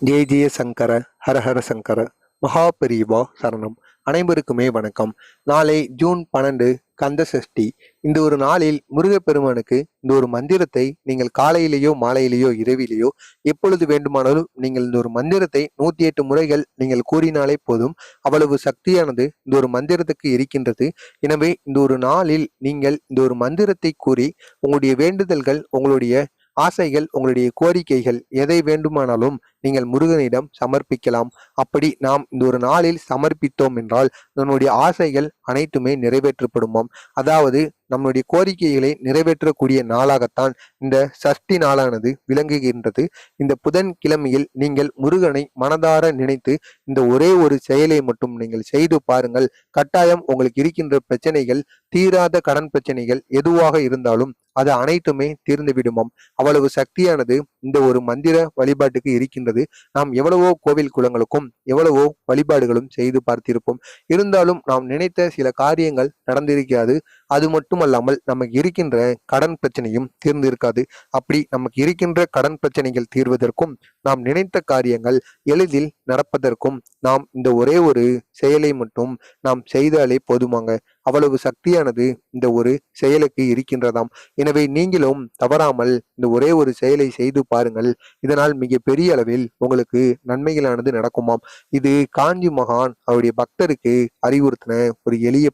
ஜெய ஜெய சங்கர ஹர ஹர சங்கர மகாபெரிவா சரணம். அனைவருக்குமே வணக்கம். நாளை ஜூன் 12 கந்த சஷ்டி. இந்த ஒரு நாளில் முருகப்பெருமானுக்கு இந்த ஒரு மந்திரத்தை நீங்கள் காலையிலேயோ மாலையிலேயோ இரவிலேயோ எப்பொழுது வேண்டுமானாலும் நீங்கள் இந்த ஒரு மந்திரத்தை 108 முறைகள் நீங்கள் கூறினாலே போதும். அவ்வளவு சக்தியானது இந்த ஒரு மந்திரத்துக்கு இருக்கின்றது. எனவே இந்த ஒரு நாளில் நீங்கள் இந்த ஒரு மந்திரத்தை கூறி உங்களுடைய வேண்டுதல்கள், உங்களுடைய ஆசைகள், உங்களுடைய கோரிக்கைகள் எதை வேண்டுமானாலும் நீங்கள் முருகனிடம் சமர்ப்பிக்கலாம். அப்படி நாம் இந்த ஒரு நாளில் சமர்ப்பித்தோம் என்றால் நம்முடைய ஆசைகள் அனைத்துமே நிறைவேற்றப்படுமாம். அதாவது நம்முடைய கோரிக்கைகளை நிறைவேற்றக்கூடிய நாளாகத்தான் இந்த சஷ்டி நாளானது விளங்குகின்றது. இந்த புதன் கிழமையில் நீங்கள் முருகனை மனதார நினைத்து இந்த ஒரே ஒரு செயலை மட்டும் நீங்கள் செய்து பாருங்கள். கட்டாயம் உங்களுக்கு இருக்கின்ற பிரச்சனைகள், தீராத கடன் பிரச்சனைகள் எதுவாக இருந்தாலும் அது அனைத்துமே தீர்ந்து விடுமாம். அவ்வளவு சக்தியானது இந்த ஒரு மந்திர வழிபாட்டுக்கு இருக்கின்றது. நாம் எவ்வளவோ கோவில் குளங்களுக்கும் எவ்வளவோ வழிபாடுகளும் செய்து பார்த்திருப்போம். இருந்தாலும் நாம் நினைத்த சில காரியங்கள் நடந்திருக்காது. அது மட்டுமல்லாமல் நமக்கு இருக்கின்ற கடன் பிரச்சனையும் தீர்ந்திருக்காது. அப்படி நமக்கு இருக்கின்ற கடன் பிரச்சனைகள் தீர்வதற்கும், நாம் நினைத்த காரியங்கள் எளிதில் நடப்பதற்கும் நாம் இந்த ஒரே ஒரு செயலை மட்டும் நாம் செய்தாலே போதுமாங்க. அவ்வளவு சக்தியானது இந்த ஒரு செயலுக்கு இருக்கின்றதாம். எனவே நீங்களும் தவறாமல் இந்த ஒரே ஒரு செயலை செய்து பாருங்கள். இதனால் மிக பெரிய அளவில் உங்களுக்கு நன்மைகளானது நடக்குமாம். இது காஞ்சி மகான் அவருடைய பக்தருக்கு அறிவுறுத்தின ஒரு எளிய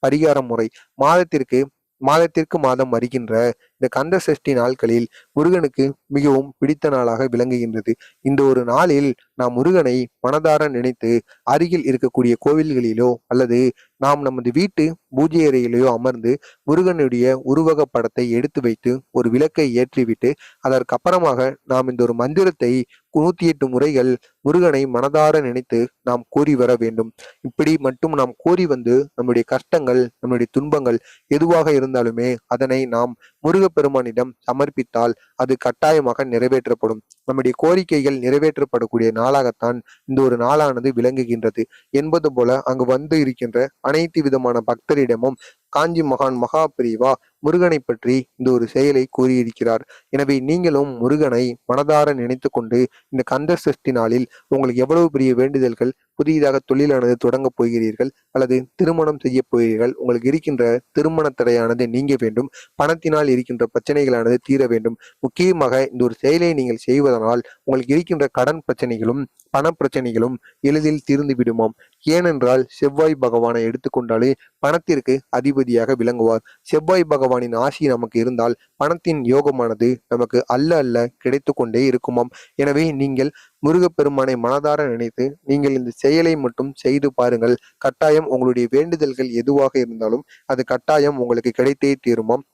பரிகார முறை. மாதத்திற்கு மாதத்திற்கு மாதம் வருகின்ற இந்த கந்த சஷ்டி நாட்களில் முருகனுக்கு மிகவும் பிடித்த நாளாக விளங்குகின்றது. இந்த ஒரு நாளில் நாம் முருகனை மனதார நினைத்து அருகில் இருக்கக்கூடிய கோவில்களிலோ அல்லது நாம் நமது வீட்டு பூஜை அறையிலேயோ அமர்ந்து முருகனுடைய உருவக படத்தை எடுத்து வைத்து ஒரு விளக்கை ஏற்றிவிட்டு அதற்கப்புறமாக நாம் இந்த ஒரு மந்திரத்தை 108 முறைகள் முருகனை மனதார நினைத்து நாம் கூறி வர வேண்டும். இப்படி மட்டும் நாம் கூறி வந்து நம்முடைய கஷ்டங்கள், நம்முடைய துன்பங்கள் எதுவாக இருந்தாலுமே அதனை நாம் முருகப்பெருமானிடம் சமர்ப்பித்தால் அது கட்டாயமாக நிறைவேற்றப்படும். நம்முடைய கோரிக்கைகள் நிறைவேற்றப்படக்கூடிய நாளாகத்தான் இந்த ஒரு நாளானது விளங்குகின்றது என்பது போல அங்கு வந்து இருக்கின்ற அனைத்து விதமான பக்தரிடமும் காஞ்சி மகான் மகாபிரிவா முருகனை பற்றி இந்த ஒரு செயலை கூறியிருக்கிறார். எனவே நீங்களும் முருகனை மனதார நினைத்து கொண்டு இந்த கந்த சஷ்டி நாளில் உங்களுக்கு எவ்வளவு பெரிய வேண்டுதல்கள், புதிதாக தொழிலானது தொடங்கப் போகிறீர்கள் அல்லது திருமணம் செய்ய போகிறீர்கள், உங்களுக்கு இருக்கின்ற திருமண தடையானது நீங்க வேண்டும், பணத்தினால் இருக்கின்ற பிரச்சனைகளானது தீர வேண்டும். முக்கியமாக இந்த ஒரு செயலை நீங்கள் செய்வதனால் உங்களுக்கு இருக்கின்ற கடன் பிரச்சனைகளும் பண பிரச்சனைகளும் எளிதில் தீர்ந்து விடுமாம். ஏனென்றால் செவ்வாய் பகவானை எடுத்துக்கொண்டாலே பணத்திற்கு அதிபதியாக விளங்குவார். செவ்வாய் பகவானின் ஆசி நமக்கு இருந்தால் பணத்தின் யோகமானது நமக்கு அல்ல அல்ல கிடைத்து கொண்டே இருக்குமாம். எனவே நீங்கள் முருகப்பெருமானை மனதார நினைத்து நீங்கள் இந்த செயலை மட்டும் செய்து பாருங்கள். கட்டாயம் உங்களுடைய வேண்டுதல்கள் எதுவாக இருந்தாலும் அது கட்டாயம் உங்களுக்கு கிடைத்தே தீருமாம்.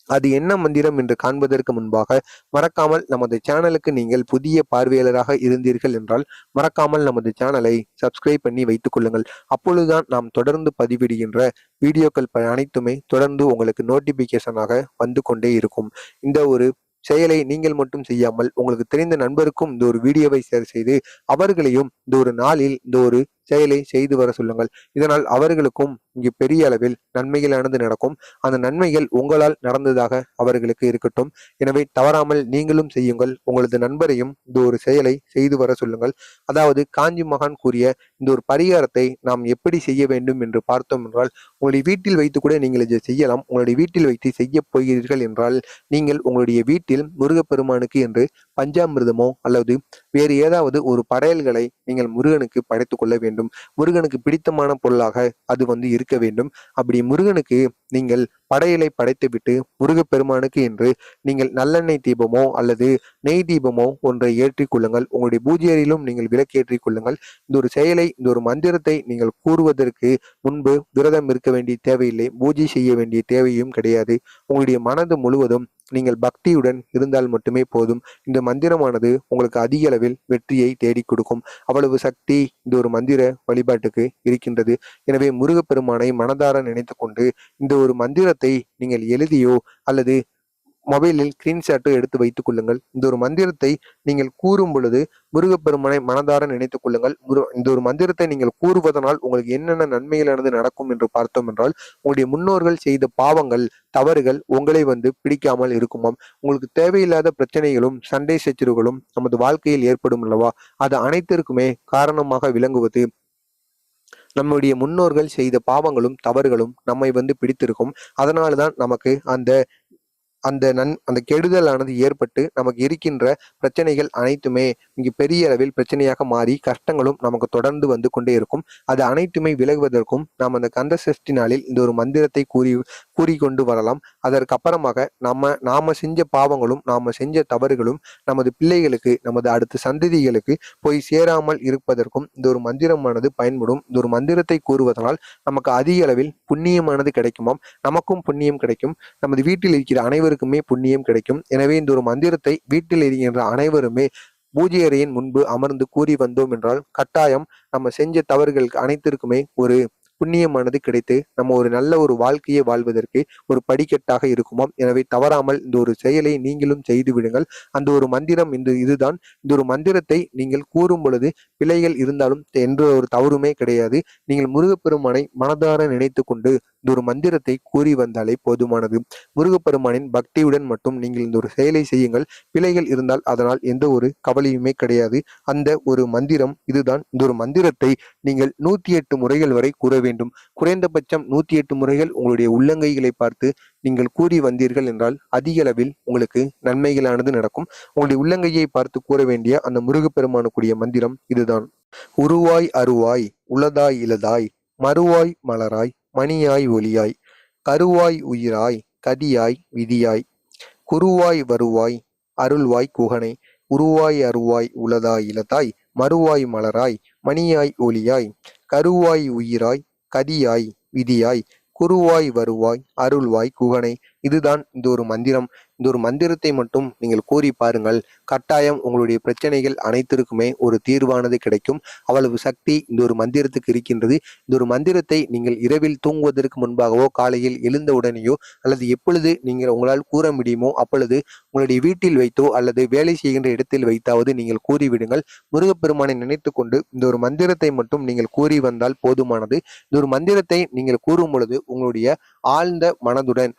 அது என்ன மந்திரம் என்று காண்பதற்கு முன்பாக மறக்காமல் நமது சேனலுக்கு நீங்கள் புதிய பார்வையாளராக இருந்தீர்கள் என்றால் மறக்காமல் நமது சேனலை சப்ஸ்கிரைப் பண்ணி வைத்துக் கொள்ளுங்கள். அப்பொழுதுதான் நாம் தொடர்ந்து பதிவிடுகின்ற வீடியோக்கள் அனைத்துமே தொடர்ந்து உங்களுக்கு நோட்டிபிகேஷனாக வந்து கொண்டே இருக்கும். இந்த ஒரு செயலை நீங்கள் மட்டும் செய்யாமல் உங்களுக்கு தெரிந்த நண்பருக்கும் இந்த ஒரு வீடியோவை ஷேர் செய்து அவர்களையும் இந்த ஒரு நாளில் இந்த ஒரு செயலை செய்து வர சொல்லுங்கள். இதனால் அவர்களுக்கும் இங்கு பெரிய அளவில் நன்மைகளானது நடக்கும். அந்த நன்மைகள் உங்களால் நடந்ததாக அவர்களுக்கு இருக்கட்டும். எனவே தவறாமல் நீங்களும் செய்யுங்கள். உங்களது நண்பரையும் இந்த ஒரு செயலை செய்து வர சொல்லுங்கள். அதாவது காஞ்சி மகான் கூறிய இந்த ஒரு பரிகாரத்தை நாம் எப்படி செய்ய வேண்டும் என்று பார்த்தோம் என்றால், உங்களுடைய வீட்டில் வைத்து கூட நீங்கள் இதை செய்யலாம். உங்களுடைய வீட்டில் வைத்து செய்ய போகிறீர்கள் என்றால் நீங்கள் உங்களுடைய வீட்டில் முருகப்பெருமானுக்கு என்று பஞ்சாமிர்தமோ அல்லது வேறு ஏதாவது ஒரு படையல்களை நீங்கள் முருகனுக்கு படைத்துக் கொள்ள வேண்டும். முருகனுக்கு பிடித்தமான பொருளாக அது இருக்க வேண்டும். அப்படி முருகனுக்கு நீங்கள் படையலை படைத்துவிட்டு முருகப்பெருமானுக்கு என்று நீங்கள் நல்லெண்ணெய் தீபமோ அல்லது நெய் தீபமோ ஒன்றை ஏற்றிக் கொள்ளுங்கள். உங்களுடைய பூஜை அறையிலும் நீங்கள் விளக்கேற்றிக் கொள்ளுங்கள். இந்த ஒரு செயலை, இந்த ஒரு மந்திரத்தை நீங்கள் கூறுவதற்கு முன்பு விரதம் இருக்க வேண்டிய தேவையில்லை, பூஜை செய்ய வேண்டிய தேவையும் கிடையாது. உங்களுடைய மனது முழுவதும் நீங்கள் பக்தியுடன் இருந்தால் மட்டுமே போதும். இந்த மந்திரமானது உங்களுக்கு அதிக அளவில் வெற்றியை தேடிக் கொடுக்கும். அவ்வளவு சக்தி இந்த ஒரு மந்திர வழிபாட்டுக்கு இருக்கின்றது. எனவே முருகப்பெருமானை மனதார நினைத்து கொண்டு இந்த ஒரு மந்திரத்தை நீங்கள் எழுதியோ அல்லது மொபைலில் ஸ்கிரீன்ஷாட்டை எடுத்து வைத்துக் கொள்ளுங்கள். இந்த ஒரு மந்திரத்தை நீங்கள் கூறும் பொழுது முருகப்பெருமானை மனதார நினைத்துக் கொள்ளுங்கள். இந்த ஒரு மந்திரத்தை நீங்கள் கூறுவதனால் உங்களுக்கு என்னென்ன நன்மைகளானது நடக்கும் என்று பார்த்தோம் என்றால், உங்களுடைய முன்னோர்கள் செய்த பாவங்கள், தவறுகள் உங்களை பிடிக்காமல் இருக்குமாம். உங்களுக்கு தேவையில்லாத பிரச்சனைகளும், சண்டை சச்சரவுகளும் நமது வாழ்க்கையில் ஏற்படும் அல்லவா? அது அனைத்திற்குமே காரணமாக விளங்குவது நம்முடைய முன்னோர்கள் செய்த பாவங்களும், தவறுகளும் நம்மை பிடித்திருக்கும். அதனால்தான் நமக்கு அந்த அந்த கெடுதலானது ஏற்பட்டு நமக்கு இருக்கின்ற பிரச்சனைகள் அனைத்துமே இங்கு பெரிய அளவில் பிரச்சனையாக மாறி கஷ்டங்களும் நமக்கு தொடர்ந்து கொண்டே இருக்கும். அது அனைத்துமே விலகுவதற்கும் நாம் அந்த கந்த சஷ்டி நாளில் இந்த ஒரு மந்திரத்தை கூறிக்கொண்டு வரலாம். அதற்கு அப்புறமாக நாம செஞ்ச பாவங்களும் நாம செஞ்ச தவறுகளும் நமது பிள்ளைகளுக்கு, நமது அடுத்த சந்ததிகளுக்கு போய் சேராமல் இருப்பதற்கும் இந்த ஒரு மந்திரமானது பயன்படும். இந்த ஒரு மந்திரத்தை கூறுவதனால் நமக்கு அதிக அளவில் புண்ணியமானது கிடைக்குமாம். நமக்கும் புண்ணியம் கிடைக்கும், நமது வீட்டில் இருக்கிற அனைவருக்குமே புண்ணியம் கிடைக்கும். எனவே இந்த ஒரு மந்திரத்தை வீட்டில் இருக்கின்ற அனைவருமே பூஜை அறையின் முன்பு அமர்ந்து கூறி வந்தோம் என்றால் கட்டாயம் நம்ம செஞ்ச தவறுகளுக்கு அனைத்திற்குமே ஒரு புண்ணியமானது கிடைத்து நம்ம ஒரு நல்ல ஒரு வாழ்க்கையை வாழ்வதற்கு ஒரு படிக்கட்டாக இருக்குமாம். எனவே தவறாமல் இந்த ஒரு செயலை நீங்களும் செய்து விடுங்கள். அந்த ஒரு மந்திரம் இதுதான். இந்த ஒரு மந்திரத்தை நீங்கள் கூறும் பொழுது பிழைகள் இருந்தாலும் என்ற ஒரு தவறுமே கிடையாது. நீங்கள் முருகப்பெருமானை மனதார நினைத்து கொண்டு இந்த ஒரு மந்திரத்தை கூறி வந்தாலே போதுமானது. முருகப்பெருமானின் பக்தியுடன் மட்டும் நீங்கள் இந்த ஒரு செயலை செய்யுங்கள். பிழைகள் இருந்தால் அதனால் எந்த ஒரு கவலையுமே கிடையாது. அந்த ஒரு மந்திரம் இதுதான். இந்த ஒரு மந்திரத்தை நீங்கள் 108 முறைகள் வரை கூற வேண்டும். குறைந்தபட்சம் 108 முறைகள் உங்களுடைய உள்ளங்கைகளை பார்த்து நீங்கள் கூறி வந்தீர்கள் என்றால் அதிக அளவில் உங்களுக்கு நன்மைகளானது நடக்கும். உங்களுடைய உள்ளங்கையை பார்த்து கூற வேண்டிய அந்த முருகப்பெருமானுக்குரிய மந்திரம் இதுதான். உருவாய் அருவாய் உளதாய் இலதாய் மறுவாய் மலராய் மணியாய் ஒளியாய் கருவாய் உயிராய் கதியாய் விதியாய் குருவாய் வருவாய் அருள்வாய் குகனை உருவாய் அருவாய் உளதாய் இலதாய் மறுவாய் மலராய் மணியாய் ஒளியாய் கருவாய் உயிராய் கதியாய் விதியாய் குருவாய் வருவாய் அருள்வாய் குகனை. இதுதான் இந்த ஒரு மந்திரம். இந்த ஒரு மந்திரத்தை மட்டும் நீங்கள் கூறி பாருங்கள். கட்டாயம் உங்களுடைய பிரச்சனைகள் அனைத்திற்குமே ஒரு தீர்வானது கிடைக்கும். அவ்வளவு சக்தி இந்த ஒரு மந்திரத்துக்கு இருக்கின்றது. இந்த ஒரு மந்திரத்தை நீங்கள் இரவில் தூங்குவதற்கு முன்பாகவோ காலையில் எழுந்த உடனேயோ அல்லது எப்பொழுது நீங்கள் உங்களால் கூற முடியுமோ அப்பொழுது உங்களுடைய வீட்டில் வைத்தோ அல்லது வேலை செய்கின்ற இடத்தில் வைத்தாவது நீங்கள் கூறிவிடுங்கள். முருகப்பெருமானை நினைத்து கொண்டு இந்த ஒரு மந்திரத்தை மட்டும் நீங்கள் கூறி வந்தால் போதுமானது. இந்த ஒரு மந்திரத்தை நீங்கள் கூறும் பொழுது உங்களுடைய ஆழ்ந்த மனதுடன்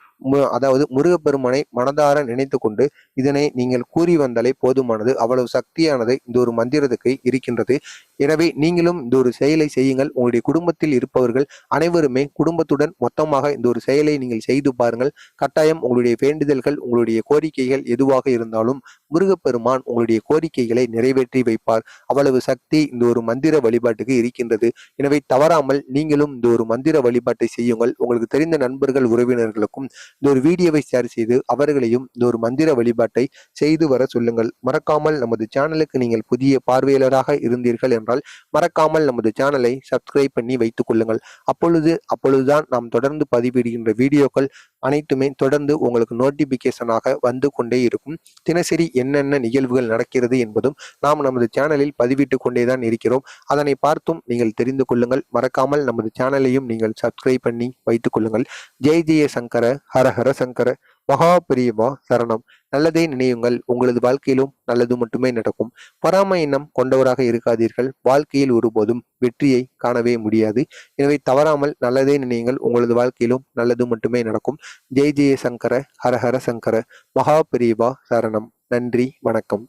அதாவது முருகப்பெருமானை மனதார நினைத்து கொண்டு இதனை நீங்கள் கூறி வந்தாலே போதுமானது. அவ்வளவு சக்தியானது இந்த ஒரு மந்திரத்துக்கு இருக்கின்றது. எனவே நீங்களும் இந்த ஒரு செயலை செய்யுங்கள். உங்களுடைய குடும்பத்தில் இருப்பவர்கள் அனைவருமே குடும்பத்துடன் மொத்தமாக இந்த ஒரு செயலை நீங்கள் செய்து பாருங்கள். கட்டாயம் உங்களுடைய வேண்டுதல்கள், உங்களுடைய கோரிக்கைகள் எதுவாக இருந்தாலும் முருகப்பெருமான் உங்களுடைய கோரிக்கைகளை நிறைவேற்றி வைப்பார். அவ்வளவு சக்தி இந்த ஒரு மந்திர வழிபாட்டுக்கு இருக்கின்றது. எனவே தவறாமல் நீங்களும் இந்த ஒரு மந்திர வழிபாட்டை செய்யுங்கள். உங்களுக்கு தெரிந்த நண்பர்கள், உறவினர்களுக்கும் இந்த ஒரு வீடியோவை ஷேர் செய்து அவர்களையும் இந்த ஒரு மந்திர வழிபாட்டை செய்து வர சொல்லுங்கள். மறக்காமல் நமது சேனலுக்கு நீங்கள் புதிய பார்வையாளராக இருந்தீர்கள் என்றால் மறக்காமல் நமது சேனலை சப்ஸ்கிரைப் பண்ணி வைத்துக் கொள்ளுங்கள். அப்பொழுதுதான் நாம் தொடர்ந்து பதிவிடுகின்ற வீடியோக்கள் அனைத்துமே தொடர்ந்து உங்களுக்கு நோட்டிபிகேஷனாக வந்து கொண்டே இருக்கும். தினசரி என்னென்ன நிகழ்வுகள் நடக்கிறது என்பதும் நாம் நமது சேனலில் பதிவிட்டு கொண்டேதான் இருக்கிறோம். அதனை பார்த்தும் நீங்கள் தெரிந்து கொள்ளுங்கள். மறக்காமல் நமது சேனலையும் நீங்கள் சப்ஸ்கிரைப் பண்ணி வைத்துக் கொள்ளுங்கள். ஜெய் ஜெய சங்கர, ஹர ஹர சங்கர, மகா பெரியவா சரணம். நல்லதே நினையுங்கள். உங்களது வாழ்க்கையிலும் நல்லது மட்டுமே நடக்கும். பொறாமை எண்ணம் கொண்டவராக இருக்காதீர்கள். வாழ்க்கையில் ஒருபோதும் வெற்றியை காணவே முடியாது. எனவே தவறாமல் நல்லதே நினையுங்கள். உங்களது வாழ்க்கையிலும் நல்லது மட்டுமே நடக்கும். ஜெய் ஜெய சங்கர, ஹர ஹர சங்கர, மகா பெரியவா சரணம். நன்றி, வணக்கம்.